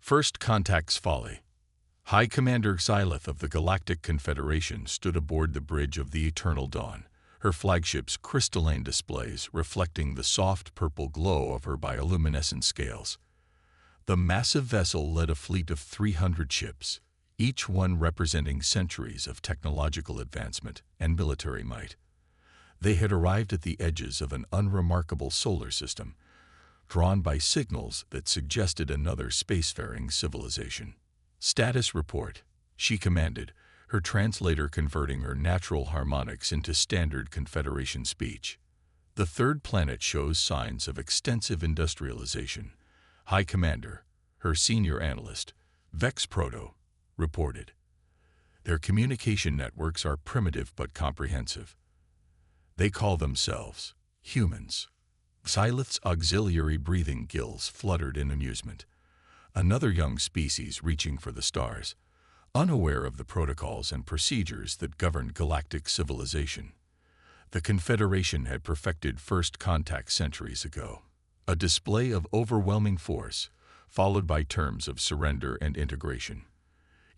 First Contact's Folly. High Commander Xylith of the Galactic Confederation stood aboard the bridge of the Eternal Dawn, her flagship's crystalline displays reflecting the soft purple glow of her bioluminescent scales. The massive vessel led a fleet of 300 ships, each one representing centuries of technological advancement and military might. They had arrived at the edges of an unremarkable solar system, drawn by signals that suggested another spacefaring civilization. "Status report," she commanded, her translator converting her natural harmonics into standard Confederation speech. "The third planet shows signs of extensive industrialization," High Commander, her senior analyst, Vex Proto, reported. "Their communication networks are primitive but comprehensive. They call themselves humans." Xylith's auxiliary breathing gills fluttered in amusement. Another young species reaching for the stars, unaware of the protocols and procedures that governed galactic civilization. The Confederation had perfected First Contact centuries ago. A display of overwhelming force, followed by terms of surrender and integration.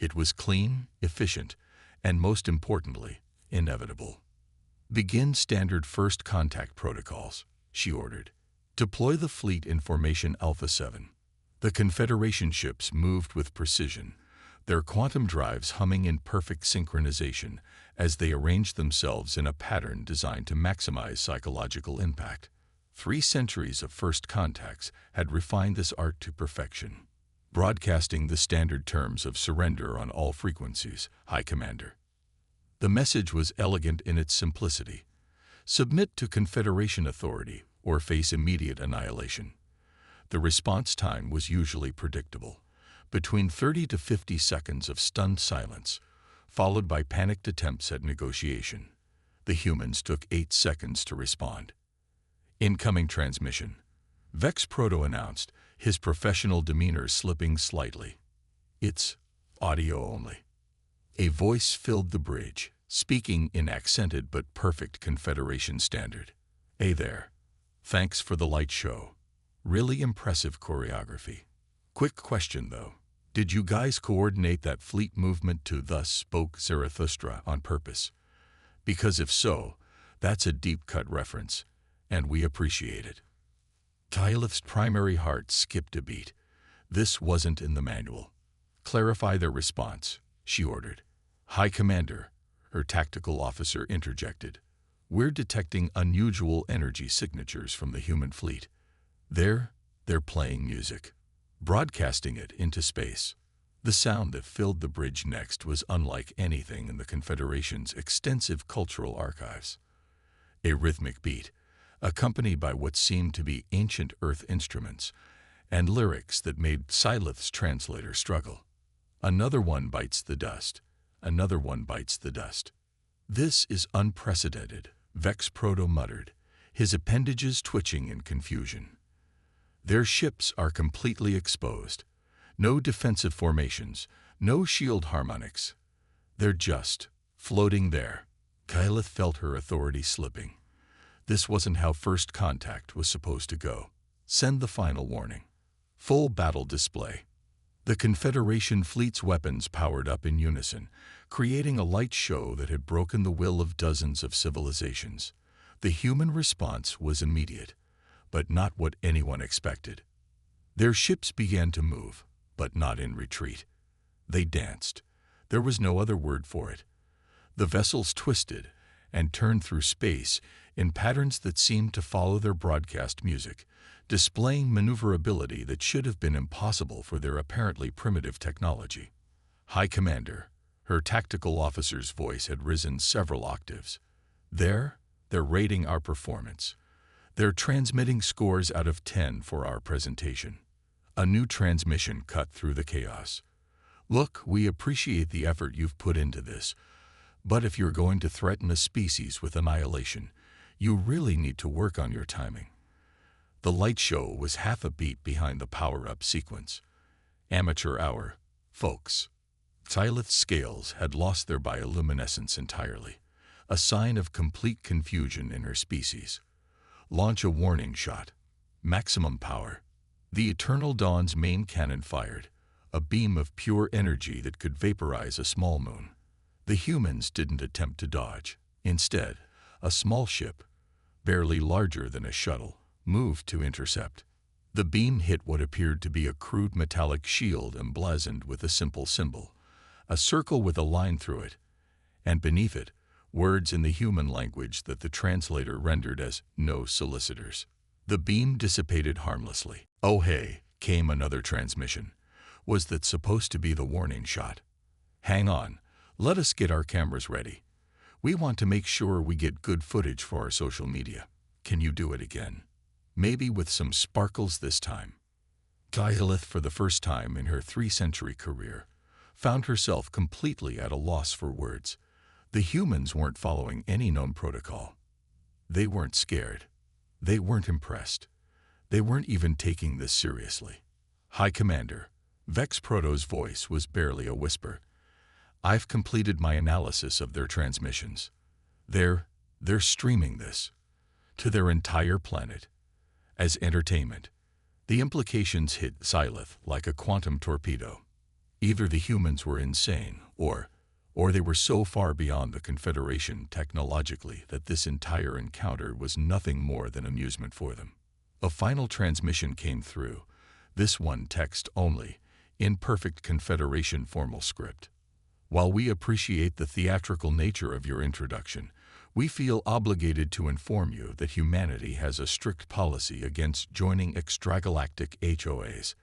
It was clean, efficient, and most importantly, inevitable. "Begin standard First Contact protocols," she ordered. "Deploy the fleet in Formation Alpha 7. The Confederation ships moved with precision, their quantum drives humming in perfect synchronization as they arranged themselves in a pattern designed to maximize psychological impact. 3 centuries of First Contacts had refined this art to perfection. Broadcasting the standard terms of surrender on all frequencies, High Commander." The message was elegant in its simplicity. Submit to Confederation authority or face immediate annihilation. The response time was usually predictable, between 30 to 50 seconds of stunned silence, followed by panicked attempts at negotiation. The humans took 8 seconds to respond. "Incoming transmission," Vex Proto announced, his professional demeanor slipping slightly. "It's audio only." A voice filled the bridge, speaking in accented but perfect Confederation standard. "Hey there. Thanks for the light show. Really impressive choreography. Quick question though. Did you guys coordinate that fleet movement to 'Thus Spoke Zarathustra' on purpose? Because if so, that's a deep-cut reference, and we appreciate it." Xylith's primary heart skipped a beat. This wasn't in the manual. "Clarify their response," she ordered. "High Commander," her tactical officer interjected. "We're detecting unusual energy signatures from the human fleet. They're playing music, broadcasting it into space." The sound that filled the bridge next was unlike anything in the Confederation's extensive cultural archives. A rhythmic beat, accompanied by what seemed to be ancient Earth instruments, and lyrics that made Xylith's translator struggle. "Another one bites the dust. Another one bites the dust." "This is unprecedented," Vex Proto muttered, his appendages twitching in confusion. "Their ships are completely exposed. No defensive formations, no shield harmonics. They're just floating there." Xylith felt her authority slipping. This wasn't how First Contact was supposed to go. "Send the final warning. Full battle display." The Confederation fleet's weapons powered up in unison, creating a light show that had broken the will of dozens of civilizations. The human response was immediate, but not what anyone expected. Their ships began to move, but not in retreat. They danced. There was no other word for it. The vessels twisted and turned through space in patterns that seemed to follow their broadcast music, displaying maneuverability that should have been impossible for their apparently primitive technology. "High Commander," her tactical officer's voice had risen several octaves. They're rating our performance. They're transmitting scores out of 10 for our presentation." A new transmission cut through the chaos. "Look, we appreciate the effort you've put into this, but if you're going to threaten a species with annihilation, you really need to work on your timing." The light show was half a beat behind the power-up sequence. "Amateur hour, folks." Xylith's scales had lost their bioluminescence entirely, a sign of complete confusion in her species. "Launch a warning shot. Maximum power." The Eternal Dawn's main cannon fired, a beam of pure energy that could vaporize a small moon. The humans didn't attempt to dodge. Instead, a small ship, barely larger than a shuttle, moved to intercept. The beam hit what appeared to be a crude metallic shield emblazoned with a simple symbol, a circle with a line through it, and beneath it, words in the human language that the translator rendered as "no solicitors." The beam dissipated harmlessly. "Oh hey," came another transmission. Was that supposed to be the warning shot? "Hang on, let us get our cameras ready. We want to make sure we get good footage for our social media. Can you do it again? Maybe with some sparkles this time." Galactic, for the first time in her 3-century career, found herself completely at a loss for words. The humans weren't following any known protocol. They weren't scared. They weren't impressed. They weren't even taking this seriously. "High Commander," Vex Proto's voice was barely a whisper. "I've completed my analysis of their transmissions. They're streaming this to their entire planet as entertainment." The implications hit Syleth like a quantum torpedo. Either the humans were insane, or they were so far beyond the Confederation technologically that this entire encounter was nothing more than amusement for them. A final transmission came through, this one text only, in perfect Confederation formal script. "While we appreciate the theatrical nature of your introduction, we feel obligated to inform you that humanity has a strict policy against joining extragalactic HOAs.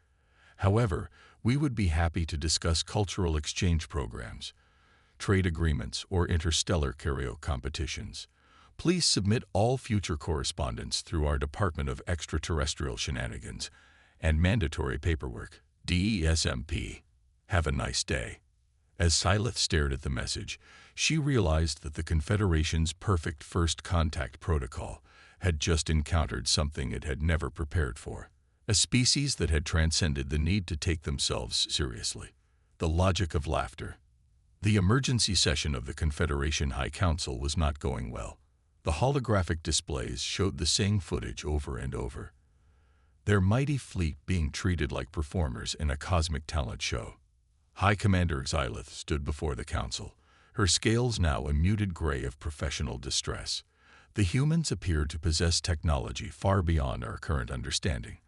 However, we would be happy to discuss cultural exchange programs, trade agreements, or interstellar karaoke competitions. Please submit all future correspondence through our Department of Extraterrestrial Shenanigans and Mandatory Paperwork, DESMP. Have a nice day." As Syleth stared at the message, she realized that the Confederation's perfect first contact protocol had just encountered something it had never prepared for. A species that had transcended the need to take themselves seriously. The logic of laughter. The emergency session of the Confederation High Council was not going well. The holographic displays showed the same footage over and over. Their mighty fleet being treated like performers in a cosmic talent show. High Commander Syleth stood before the council, her scales now a muted gray of professional distress. The humans appeared to possess technology far beyond our current understanding.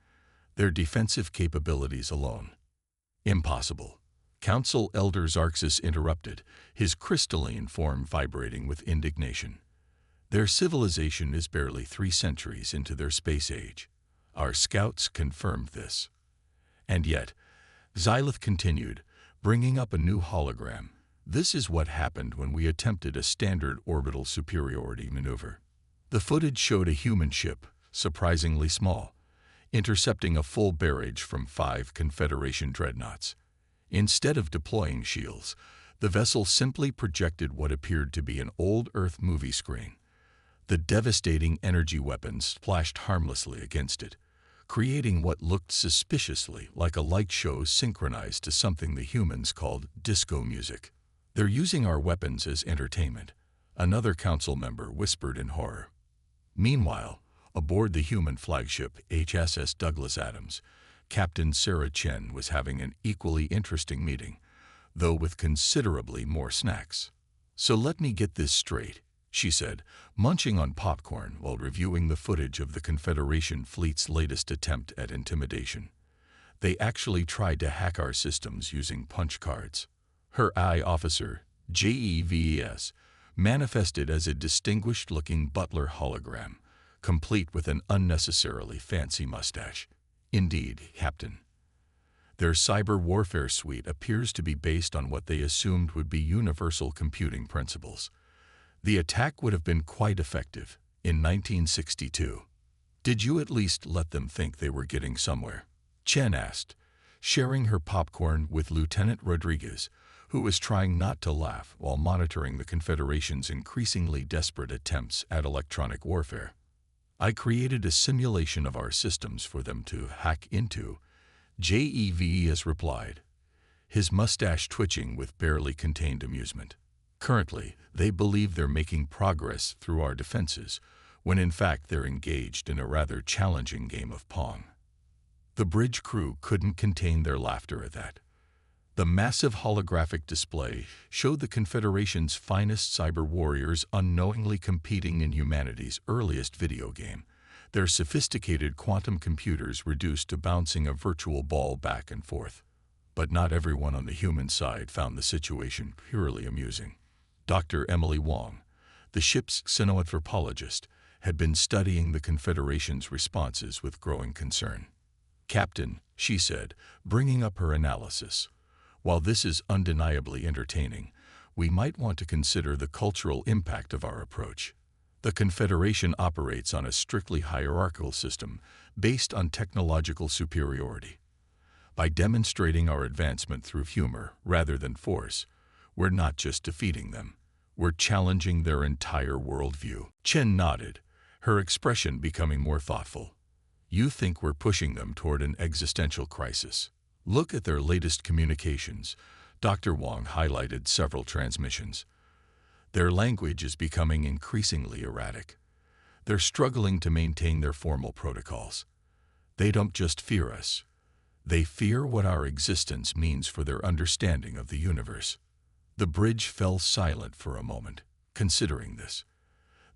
Their defensive capabilities alone. "Impossible." Council Elder Xarxus interrupted, his crystalline form vibrating with indignation. "Their civilization is barely 3 centuries into their space age. Our scouts confirmed this." And yet, Syleth continued, bringing up a new hologram. "This is what happened when we attempted a standard orbital superiority maneuver." The footage showed a human ship, surprisingly small, intercepting a full barrage from 5 Confederation dreadnoughts. Instead of deploying shields, the vessel simply projected what appeared to be an old Earth movie screen. The devastating energy weapons splashed harmlessly against it, creating what looked suspiciously like a light show synchronized to something the humans called disco music. "They're using our weapons as entertainment," another council member whispered in horror. Meanwhile, aboard the human flagship HSS Douglas Adams, Captain Sarah Chen was having an equally interesting meeting, though with considerably more snacks. "So let me get this straight," she said, munching on popcorn while reviewing the footage of the Confederation fleet's latest attempt at intimidation. "They actually tried to hack our systems using punch cards." Her eye officer, JEVES, manifested as a distinguished-looking butler hologram, complete with an unnecessarily fancy mustache. "Indeed, Captain. Their cyber warfare suite appears to be based on what they assumed would be universal computing principles. The attack would have been quite effective in 1962. Did you at least let them think they were getting somewhere?" Chen asked, sharing her popcorn with Lieutenant Rodriguez, who was trying not to laugh while monitoring the Confederation's increasingly desperate attempts at electronic warfare. "I created a simulation of our systems for them to hack into," JEVES replied, his mustache twitching with barely contained amusement. "Currently, they believe they're making progress through our defenses, when in fact they're engaged in a rather challenging game of Pong." The bridge crew couldn't contain their laughter at that. The massive holographic display showed the Confederation's finest cyber warriors unknowingly competing in humanity's earliest video game, their sophisticated quantum computers reduced to bouncing a virtual ball back and forth. But not everyone on the human side found the situation purely amusing. Dr. Emily Wong, the ship's xenoanthropologist, had been studying the Confederation's responses with growing concern. "Captain," she said, bringing up her analysis, "while this is undeniably entertaining, we might want to consider the cultural impact of our approach. The Confederation operates on a strictly hierarchical system based on technological superiority. By demonstrating our advancement through humor rather than force, we're not just defeating them, we're challenging their entire worldview." Chen nodded, her expression becoming more thoughtful. "You think we're pushing them toward an existential crisis? Look at their latest communications." Dr. Wong highlighted several transmissions. "Their language is becoming increasingly erratic. They're struggling to maintain their formal protocols. They don't just fear us. They fear what our existence means for their understanding of the universe." The bridge fell silent for a moment, considering this.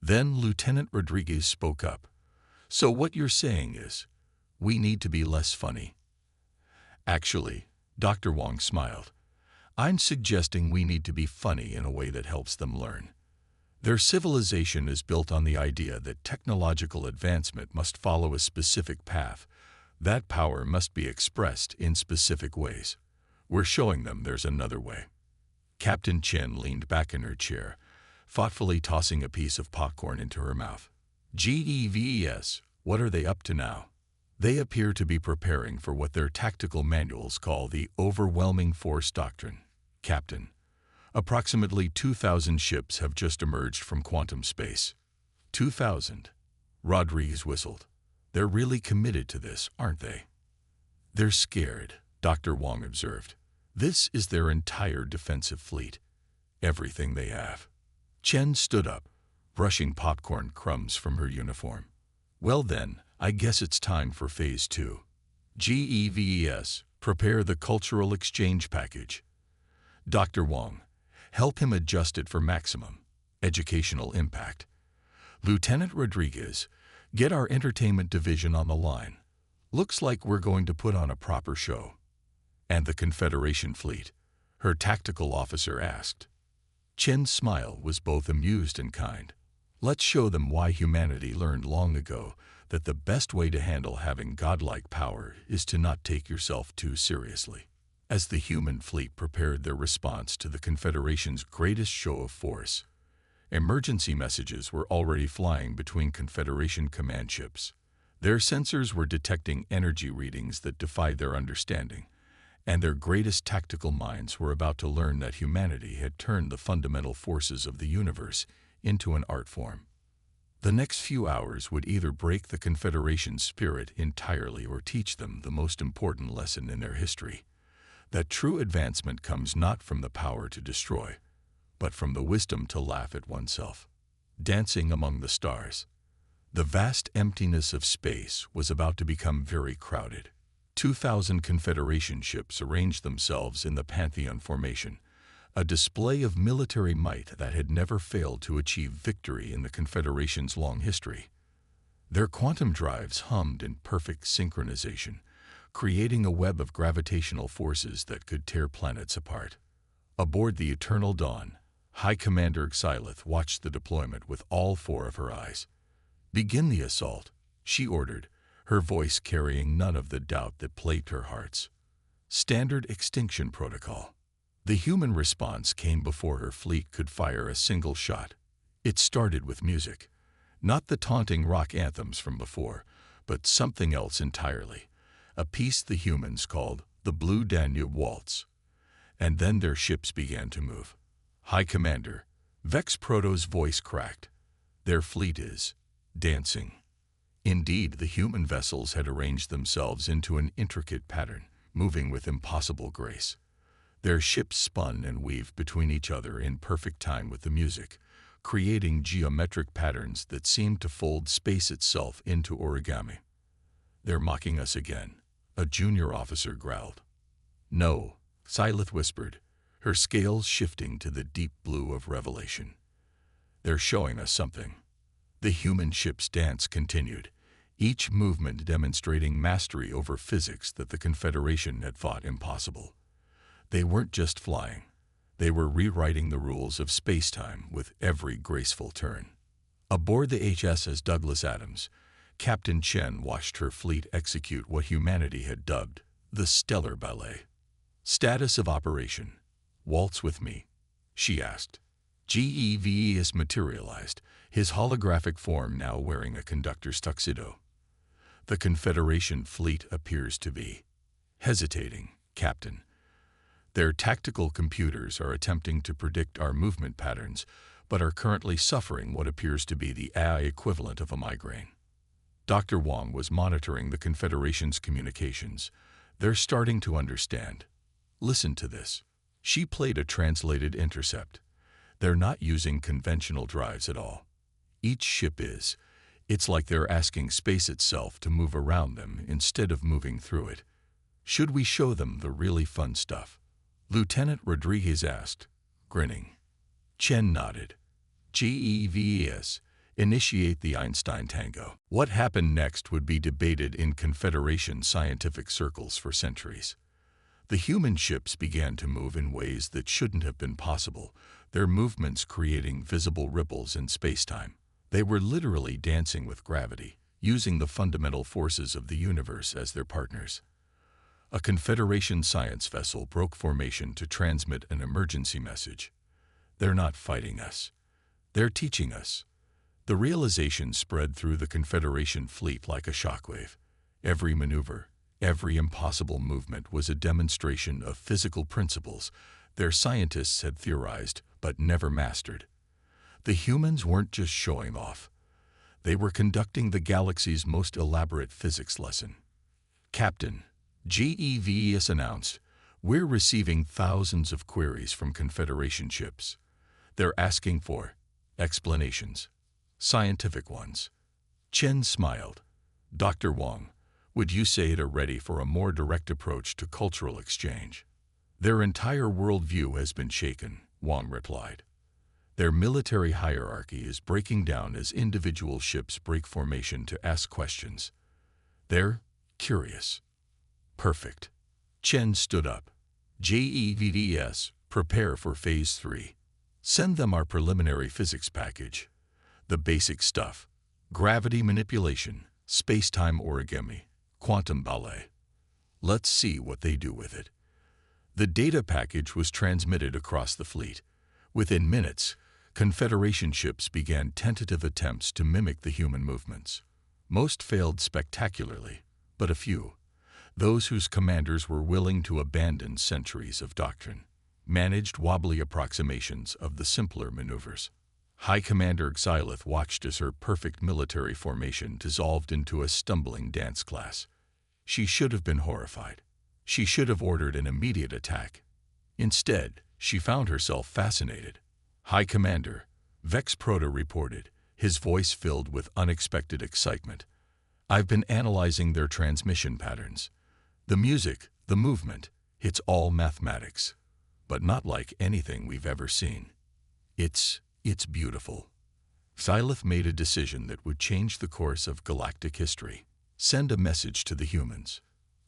Then Lieutenant Rodriguez spoke up. "So what you're saying is, we need to be less funny." "Actually," Dr. Wong smiled, "I'm suggesting we need to be funny in a way that helps them learn. Their civilization is built on the idea that technological advancement must follow a specific path. That power must be expressed in specific ways. We're showing them there's another way." Captain Chen leaned back in her chair, thoughtfully tossing a piece of popcorn into her mouth. "GEVES, what are they up to now?" "They appear to be preparing for what their tactical manuals call the overwhelming force doctrine, Captain. Approximately 2,000 ships have just emerged from quantum space." 2,000? Rodriguez whistled. "They're really committed to this, aren't they?" "They're scared," Dr. Wong observed. "This is their entire defensive fleet. Everything they have." Chen stood up, brushing popcorn crumbs from her uniform. "Well then, I guess it's time for Phase 2. GEVES, prepare the cultural exchange package. Dr. Wong, help him adjust it for maximum educational impact. Lieutenant Rodriguez, get our entertainment division on the line. Looks like we're going to put on a proper show." "And the Confederation fleet?" her tactical officer asked. Chen's smile was both amused and kind. "Let's show them why humanity learned long ago that the best way to handle having godlike power is to not take yourself too seriously." As the human fleet prepared their response to the Confederation's greatest show of force, emergency messages were already flying between Confederation command ships. Their sensors were detecting energy readings that defied their understanding, and their greatest tactical minds were about to learn that humanity had turned the fundamental forces of the universe into an art form. The next few hours would either break the Confederation's spirit entirely or teach them the most important lesson in their history, that true advancement comes not from the power to destroy, but from the wisdom to laugh at oneself. Dancing among the stars. The vast emptiness of space was about to become very crowded. 2,000 Confederation ships arranged themselves in the Pantheon formation, a display of military might that had never failed to achieve victory in the Confederation's long history. Their quantum drives hummed in perfect synchronization, creating a web of gravitational forces that could tear planets apart. Aboard the Eternal Dawn, High Commander Xylith watched the deployment with all four of her eyes. "Begin the assault," she ordered, her voice carrying none of the doubt that plagued her hearts. "Standard extinction protocol." The human response came before her fleet could fire a single shot. It started with music. Not the taunting rock anthems from before, but something else entirely. A piece the humans called the Blue Danube Waltz. And then their ships began to move. "High Commander," Vex Proto's voice cracked. "Their fleet is dancing." Indeed, the human vessels had arranged themselves into an intricate pattern, moving with impossible grace. Their ships spun and weaved between each other in perfect time with the music, creating geometric patterns that seemed to fold space itself into origami. "They're mocking us again," a junior officer growled. "No," Syleth whispered, her scales shifting to the deep blue of revelation. They're showing us something. The human ship's dance continued, each movement demonstrating mastery over physics that the Confederation had thought impossible. They weren't just flying. They were rewriting the rules of space-time with every graceful turn. Aboard the HSS Douglas Adams, Captain Chen watched her fleet execute what humanity had dubbed the Stellar Ballet. Status of operation. Waltz with me, she asked. GEVES materialized, his holographic form now wearing a conductor's tuxedo. The Confederation fleet appears to be hesitating, Captain. Their tactical computers are attempting to predict our movement patterns, but are currently suffering what appears to be the AI equivalent of a migraine. Dr. Wong was monitoring the Confederation's communications. They're starting to understand. Listen to this. She played a translated intercept. They're not using conventional drives at all. Each ship is. It's like they're asking space itself to move around them instead of moving through it. Should we show them the really fun stuff? Lieutenant Rodriguez asked, grinning. Chen nodded. GEVES. Initiate the Einstein Tango. What happened next would be debated in Confederation scientific circles for centuries. The human ships began to move in ways that shouldn't have been possible, their movements creating visible ripples in space-time. They were literally dancing with gravity, using the fundamental forces of the universe as their partners. A Confederation science vessel broke formation to transmit an emergency message. They're not fighting us. They're teaching us. The realization spread through the Confederation fleet like a shockwave. Every maneuver, every impossible movement was a demonstration of physical principles their scientists had theorized but never mastered. The humans weren't just showing off. They were conducting the galaxy's most elaborate physics lesson. Captain, GEVES announced, we're receiving thousands of queries from Confederation ships. They're asking for explanations. Scientific ones. Chen smiled. Dr. Wong, would you say it are ready for a more direct approach to cultural exchange? Their entire worldview has been shaken, Wong replied. Their military hierarchy is breaking down as individual ships break formation to ask questions. They're curious. Perfect. Chen stood up. GEVES, prepare for Phase 3. Send them our preliminary physics package. The basic stuff. Gravity manipulation, space-time origami, quantum ballet. Let's see what they do with it. The data package was transmitted across the fleet. Within minutes, Confederation ships began tentative attempts to mimic the human movements. Most failed spectacularly, but a few, those whose commanders were willing to abandon centuries of doctrine, managed wobbly approximations of the simpler maneuvers. High Commander Xylith watched as her perfect military formation dissolved into a stumbling dance class. She should have been horrified. She should have ordered an immediate attack. Instead, she found herself fascinated. High Commander, Vex Proto reported, his voice filled with unexpected excitement. I've been analyzing their transmission patterns. The music, the movement, it's all mathematics, but not like anything we've ever seen. It's beautiful. Xylith made a decision that would change the course of galactic history. Send a message to the humans.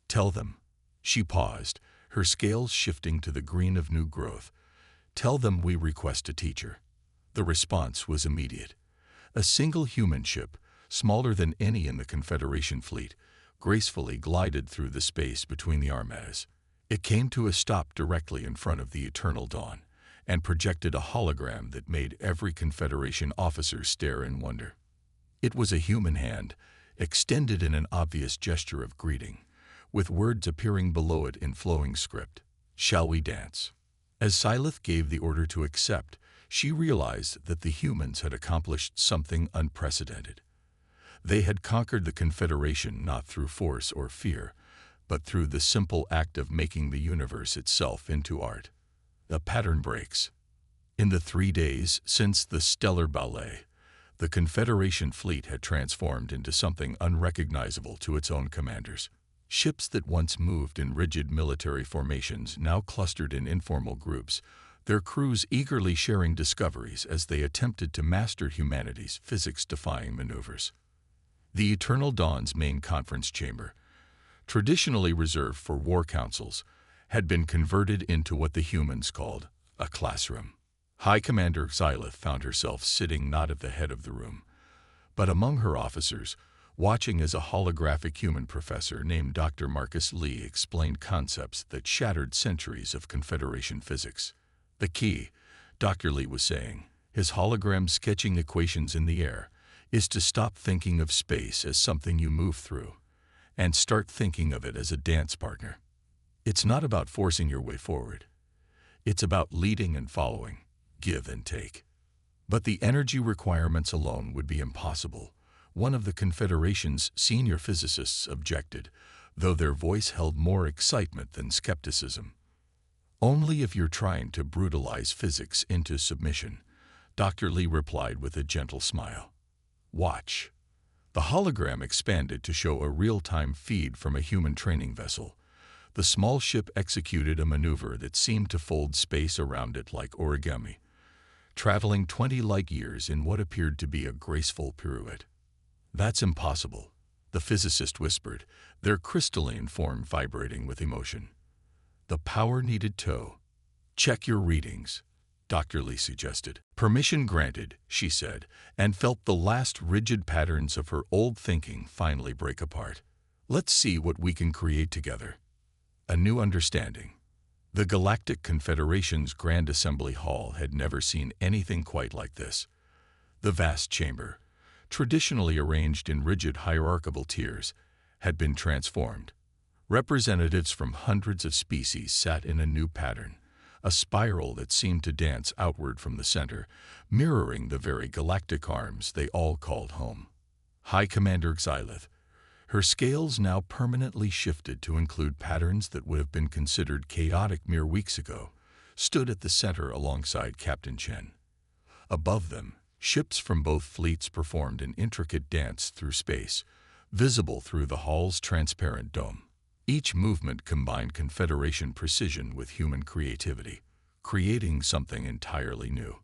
Tell them. She paused, her scales shifting to the green of new growth. Tell them we request a teacher. The response was immediate. A single human ship, smaller than any in the Confederation fleet, gracefully glided through the space between the armadas. It came to a stop directly in front of the Eternal Dawn, and projected a hologram that made every Confederation officer stare in wonder. It was a human hand, extended in an obvious gesture of greeting, with words appearing below it in flowing script. Shall we dance? As Xylith gave the order to accept, she realized that the humans had accomplished something unprecedented. They had conquered the Confederation not through force or fear, but through the simple act of making the universe itself into art. The pattern breaks. In the 3 days since the Stellar Ballet, the Confederation fleet had transformed into something unrecognizable to its own commanders. Ships that once moved in rigid military formations now clustered in informal groups, their crews eagerly sharing discoveries as they attempted to master humanity's physics-defying maneuvers. The Eternal Dawn's main conference chamber, traditionally reserved for war councils, had been converted into what the humans called a classroom. High Commander Xylith found herself sitting not at the head of the room, but among her officers, watching as a holographic human professor named Dr. Marcus Lee explained concepts that shattered centuries of Confederation physics. The key, Dr. Lee was saying, his hologram sketching equations in the air, is to stop thinking of space as something you move through, and start thinking of it as a dance partner. It's not about forcing your way forward. It's about leading and following, give and take. But the energy requirements alone would be impossible, one of the Confederation's senior physicists objected, though their voice held more excitement than skepticism. Only if you're trying to brutalize physics into submission, Dr. Lee replied with a gentle smile. Watch. The hologram expanded to show a real-time feed from a human training vessel. The small ship executed a maneuver that seemed to fold space around it like origami, traveling 20 light-years in what appeared to be a graceful pirouette. That's impossible, the physicist whispered, their crystalline form vibrating with emotion. The power needed tow. Check your readings, Dr. Lee suggested. Permission granted, she said, and felt the last rigid patterns of her old thinking finally break apart. Let's see what we can create together. A new understanding. The Galactic Confederation's Grand Assembly Hall had never seen anything quite like this. The vast chamber, traditionally arranged in rigid hierarchical tiers, had been transformed. Representatives from hundreds of species sat in a new pattern, a spiral that seemed to dance outward from the center, mirroring the very galactic arms they all called home. High Commander Xylith, her scales now permanently shifted to include patterns that would have been considered chaotic mere weeks ago, stood at the center alongside Captain Chen. Above them, ships from both fleets performed an intricate dance through space, visible through the hall's transparent dome. Each movement combined Confederation precision with human creativity, creating something entirely new.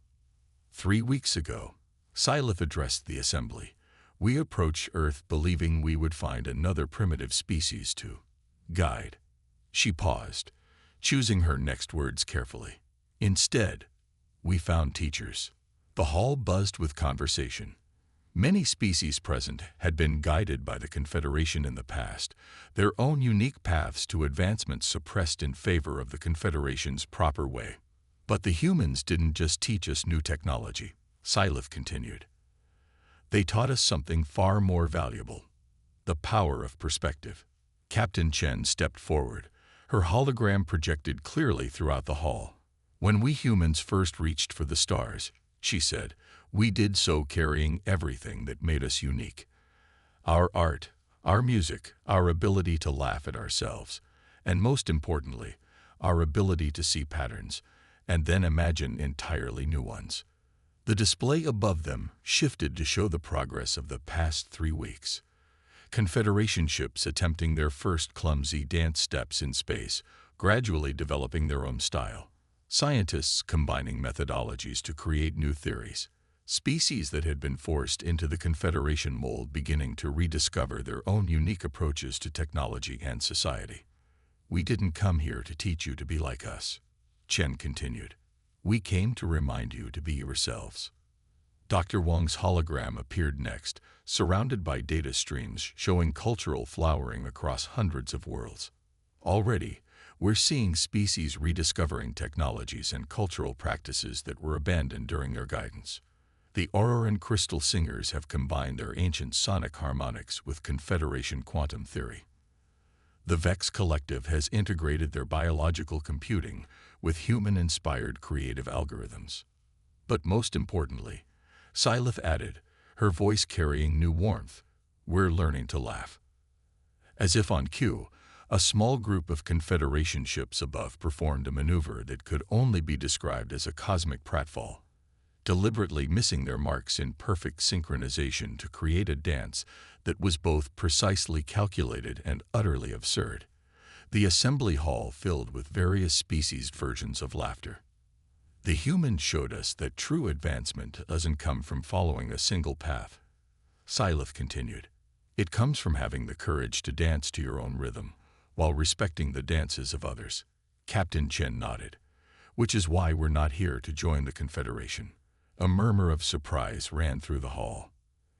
3 weeks ago, Xylith addressed the assembly. We approached Earth believing we would find another primitive species to guide. She paused, choosing her next words carefully. Instead, we found teachers. The hall buzzed with conversation. Many species present had been guided by the Confederation in the past, their own unique paths to advancement suppressed in favor of the Confederation's proper way. But the humans didn't just teach us new technology, Xylith continued. They taught us something far more valuable, the power of perspective. Captain Chen stepped forward, her hologram projected clearly throughout the hall. When we humans first reached for the stars, she said, we did so carrying everything that made us unique. Our art, our music, our ability to laugh at ourselves, and most importantly, our ability to see patterns, and then imagine entirely new ones. The display above them shifted to show the progress of the past 3 weeks. Confederation ships attempting their first clumsy dance steps in space, gradually developing their own style. Scientists combining methodologies to create new theories. Species that had been forced into the Confederation mold beginning to rediscover their own unique approaches to technology and society. We didn't come here to teach you to be like us, Chen continued. We came to remind you to be yourselves. Dr. Wang's hologram appeared next, surrounded by data streams showing cultural flowering across hundreds of worlds. Already, we're seeing species rediscovering technologies and cultural practices that were abandoned during their guidance. The Aurora and Crystal Singers have combined their ancient sonic harmonics with Confederation quantum theory. The Vex Collective has integrated their biological computing with human-inspired creative algorithms. But most importantly, Xylith added, her voice carrying new warmth, we're learning to laugh. As if on cue, a small group of Confederation ships above performed a maneuver that could only be described as a cosmic pratfall. deliberately missing their marks in perfect synchronization to create a dance that was both precisely calculated and utterly absurd. The assembly hall filled with various species versions of laughter. The humans showed us that true advancement doesn't come from following a single path. Syleth continued. It comes from having the courage to dance to your own rhythm, while respecting the dances of others. Captain Chen nodded. Which is why we're not here to join the Confederation. A murmur of surprise ran through the hall.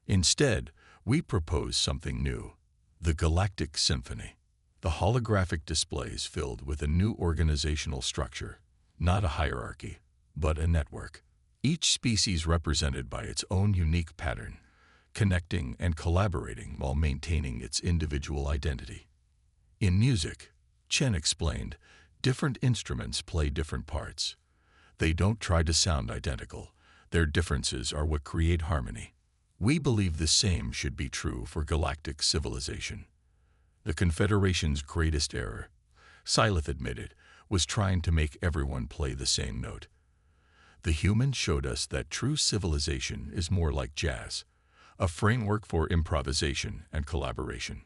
Instead, we propose something new. The Galactic Symphony. The holographic displays filled with a new organizational structure, not a hierarchy, but a network. Each species represented by its own unique pattern, connecting and collaborating while maintaining its individual identity. In music, Chen explained, different instruments play different parts. They don't try to sound identical. Their differences are what create harmony. We believe the same should be true for galactic civilization. The Confederation's greatest error, Syleth admitted, was trying to make everyone play the same note. The humans showed us that true civilization is more like jazz, a framework for improvisation and collaboration.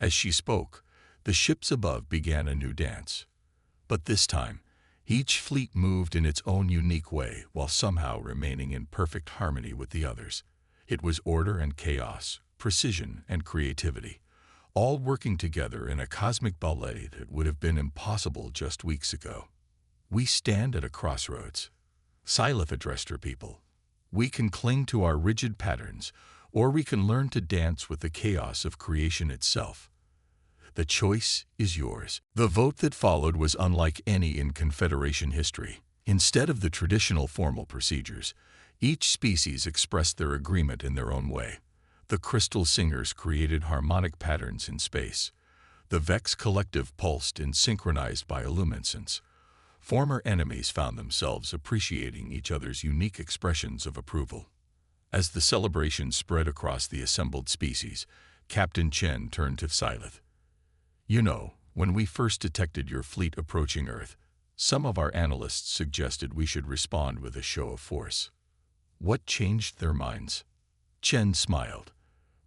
As she spoke, the ships above began a new dance. But this time, each fleet moved in its own unique way while somehow remaining in perfect harmony with the others. It was order and chaos, precision and creativity, all working together in a cosmic ballet that would have been impossible just weeks ago. We stand at a crossroads. Syleth addressed her people. We can cling to our rigid patterns, or we can learn to dance with the chaos of creation itself. The choice is yours. The vote that followed was unlike any in Confederation history. Instead of the traditional formal procedures, each species expressed their agreement in their own way. The Crystal Singers created harmonic patterns in space. The Vex Collective pulsed in synchronized bioluminescence. Former enemies found themselves appreciating each other's unique expressions of approval. As the celebration spread across the assembled species, Captain Chen turned to Syleth. You know, when we first detected your fleet approaching Earth, some of our analysts suggested we should respond with a show of force. What changed their minds? Chen smiled.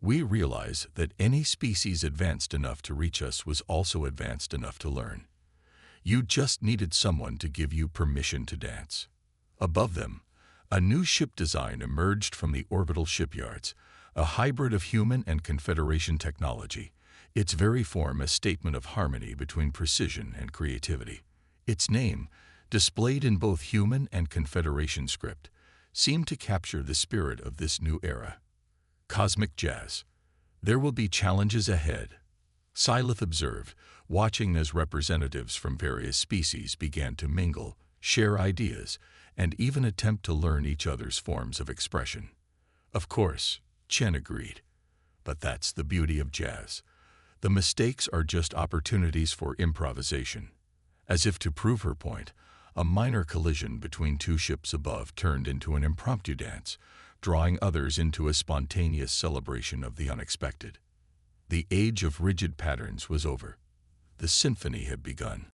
We realized that any species advanced enough to reach us was also advanced enough to learn. You just needed someone to give you permission to dance. Above them, a new ship design emerged from the orbital shipyards, a hybrid of human and Confederation technology, its very form a statement of harmony between precision and creativity. Its name, displayed in both human and Confederation script, seemed to capture the spirit of this new era. Cosmic Jazz. There will be challenges ahead, Syleth observed, watching as representatives from various species began to mingle, share ideas, and even attempt to learn each other's forms of expression. Of course, Chen agreed. But that's the beauty of jazz. The mistakes are just opportunities for improvisation. As if to prove her point, a minor collision between two ships above turned into an impromptu dance, drawing others into a spontaneous celebration of the unexpected. The age of rigid patterns was over. The symphony had begun.